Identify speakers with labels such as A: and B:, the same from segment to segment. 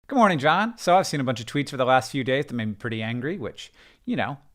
A: Good morning, John. So I've seen a bunch of tweets for the last few days that made me pretty angry, which,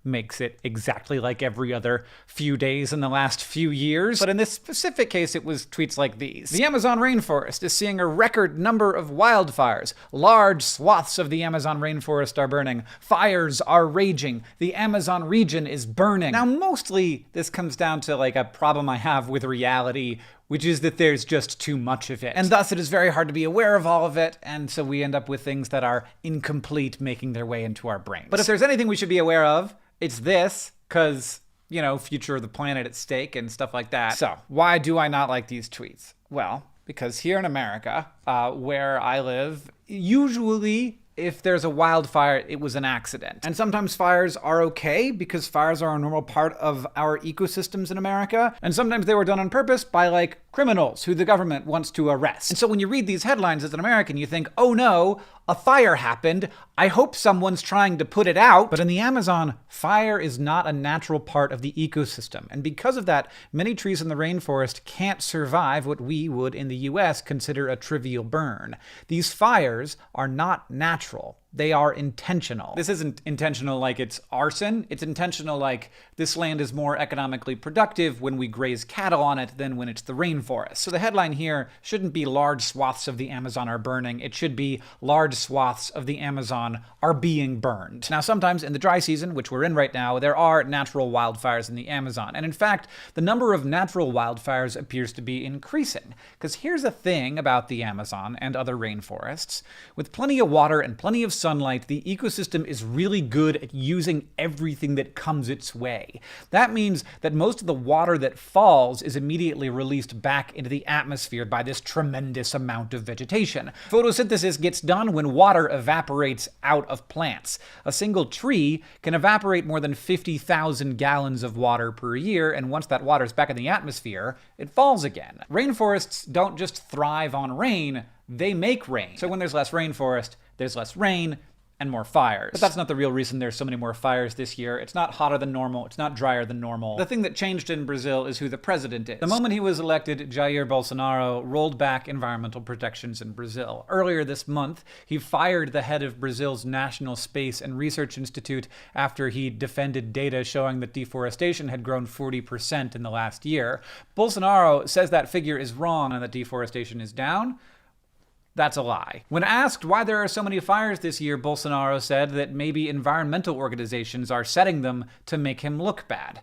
A: makes it exactly like every other few days in the last few years. But in this specific case, it was tweets like these. The Amazon rainforest is seeing a record number of wildfires. Large swaths of the Amazon rainforest are burning. Fires are raging. The Amazon region is burning. Now, mostly this comes down to like a problem I have with reality, which is that there's just too much of it. And thus it is very hard to be aware of all of it, and so we end up with things that are incomplete making their way into our brains. But if there's anything we should be aware of, it's this, because, future of the planet at stake and stuff like that. So, why do I not like these tweets? Well, because here in America, where I live, usually if there's a wildfire, it was an accident. And sometimes fires are okay because fires are a normal part of our ecosystems in America. And sometimes they were done on purpose by criminals who the government wants to arrest. And so when you read these headlines as an American, you think, oh no, a fire happened. I hope someone's trying to put it out. But in the Amazon, fire is not a natural part of the ecosystem. And because of that, many trees in the rainforest can't survive what we would in the US consider a trivial burn. These fires are not natural. They are intentional. This isn't intentional like it's arson. It's intentional like this land is more economically productive when we graze cattle on it than when it's the rainforest. So the headline here shouldn't be large swaths of the Amazon are burning. It should be large swaths of the Amazon are being burned. Now, sometimes in the dry season, which we're in right now, there are natural wildfires in the Amazon. And in fact, the number of natural wildfires appears to be increasing. Because here's the thing about the Amazon and other rainforests. With plenty of water and plenty of sunlight, the ecosystem is really good at using everything that comes its way. That means that most of the water that falls is immediately released back into the atmosphere by this tremendous amount of vegetation. Photosynthesis gets done when water evaporates out of plants. A single tree can evaporate more than 50,000 gallons of water per year, and once that water is back in the atmosphere, it falls again. Rainforests don't just thrive on rain, they make rain. So when there's less rainforest, there's less rain and more fires. But that's not the real reason there's so many more fires this year. It's not hotter than normal. It's not drier than normal. The thing that changed in Brazil is who the president is. The moment he was elected, Jair Bolsonaro rolled back environmental protections in Brazil. Earlier this month, he fired the head of Brazil's National Space and Research Institute after he defended data showing that deforestation had grown 40% in the last year. Bolsonaro says that figure is wrong and that deforestation is down. That's a lie. When asked why there are so many fires this year, Bolsonaro said that maybe environmental organizations are setting them to make him look bad.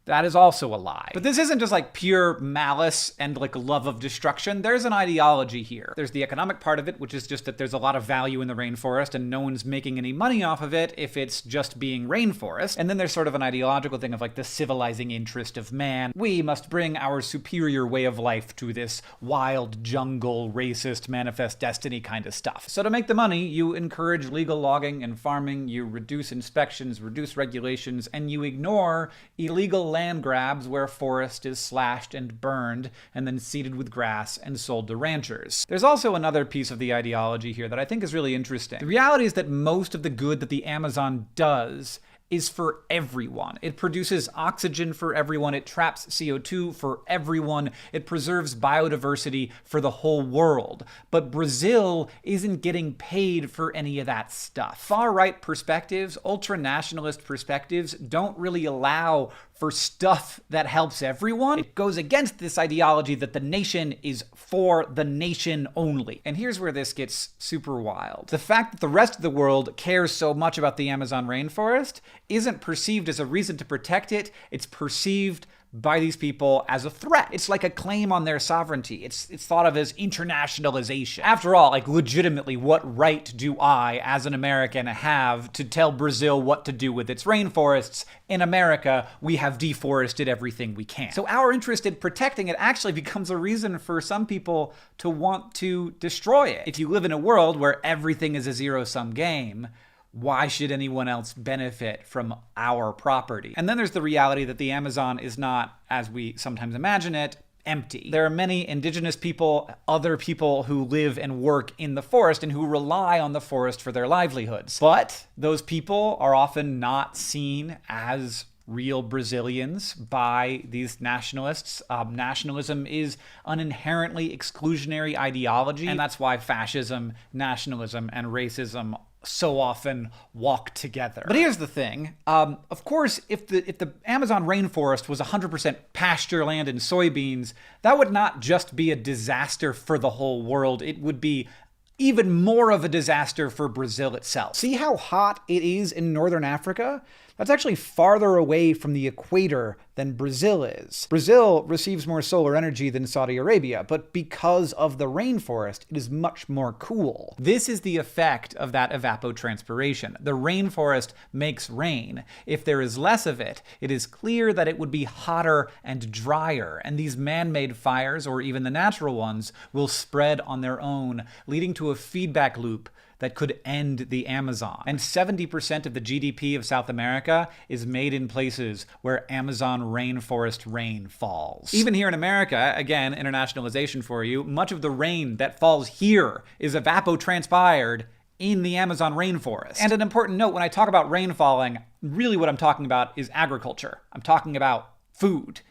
A: That is also a lie. But this isn't just pure malice and love of destruction. There's an ideology here. There's the economic part of it, which is just that there's a lot of value in the rainforest and no one's making any money off of it if it's just being rainforest. And then there's sort of an ideological thing of the civilizing interest of man. We must bring our superior way of life to this wild jungle, racist, manifest destiny kind of stuff. So to make the money, you encourage legal logging and farming, you reduce inspections, reduce regulations, and you ignore illegal land grabs where forest is slashed and burned and then seeded with grass and sold to ranchers. There's also another piece of the ideology here that I think is really interesting. The reality is that most of the good that the Amazon does is for everyone. It produces oxygen for everyone. It traps CO2 for everyone. It preserves biodiversity for the whole world. But Brazil isn't getting paid for any of that stuff. Far-right perspectives, ultra-nationalist perspectives don't really allow for stuff that helps everyone. It goes against this ideology that the nation is for the nation only. And here's where this gets super wild. The fact that the rest of the world cares so much about the Amazon rainforest isn't perceived as a reason to protect it. It's perceived by these people as a threat. It's like a claim on their sovereignty. It's thought of as internationalization. After all, legitimately, what right do I, as an American, have to tell Brazil what to do with its rainforests? In America, we have deforested everything we can. So our interest in protecting it actually becomes a reason for some people to want to destroy it. If you live in a world where everything is a zero-sum game, why should anyone else benefit from our property? And then there's the reality that the Amazon is not, as we sometimes imagine it, empty. There are many indigenous people, other people who live and work in the forest and who rely on the forest for their livelihoods. But those people are often not seen as real Brazilians by these nationalists. Nationalism is an inherently exclusionary ideology, and that's why fascism, nationalism, and racism so often walk together. But here's the thing. Of course, if the Amazon rainforest was 100% pasture land and soybeans, that would not just be a disaster for the whole world. It would be even more of a disaster for Brazil itself. See how hot it is in northern Africa? That's actually farther away from the equator than Brazil is. Brazil receives more solar energy than Saudi Arabia, but because of the rainforest, it is much more cool. This is the effect of that evapotranspiration. The rainforest makes rain. If there is less of it, it is clear that it would be hotter and drier, and these man-made fires, or even the natural ones, will spread on their own, leading to a feedback loop that could end the Amazon. And 70% of the GDP of South America is made in places where Amazon rainforest rain falls. Even here in America, again, internationalization for you, much of the rain that falls here is evapotranspired in the Amazon rainforest. And an important note, when I talk about rain falling, really what I'm talking about is agriculture. I'm talking about food.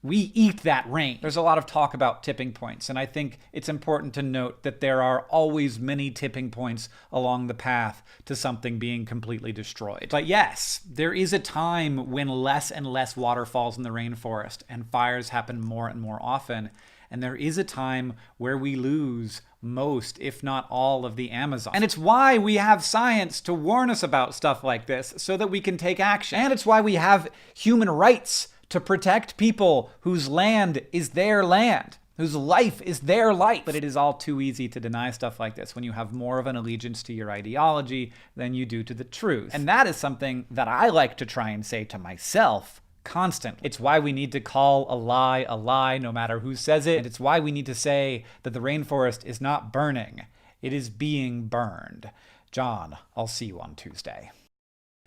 A: We eat that rain. There's a lot of talk about tipping points, and I think it's important to note that there are always many tipping points along the path to something being completely destroyed. But yes, there is a time when less and less water falls in the rainforest and fires happen more and more often. And there is a time where we lose most, if not all, of the Amazon. And it's why we have science to warn us about stuff like this so that we can take action. And it's why we have human rights to protect people whose land is their land, whose life is their life. But it is all too easy to deny stuff like this when you have more of an allegiance to your ideology than you do to the truth. And that is something that I like to try and say to myself constantly. It's why we need to call a lie, no matter who says it. And it's why we need to say that the rainforest is not burning. It is being burned. John, I'll see you on Tuesday.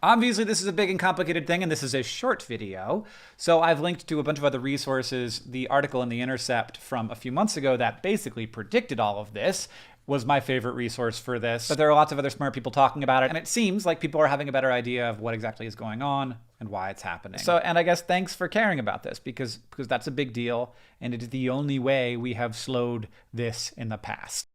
A: Obviously, this is a big and complicated thing, and this is a short video, so I've linked to a bunch of other resources. The article in The Intercept from a few months ago that basically predicted all of this was my favorite resource for this, but there are lots of other smart people talking about it, and it seems like people are having a better idea of what exactly is going on and why it's happening. So, and I guess thanks for caring about this, because that's a big deal, and it is the only way we have slowed this in the past.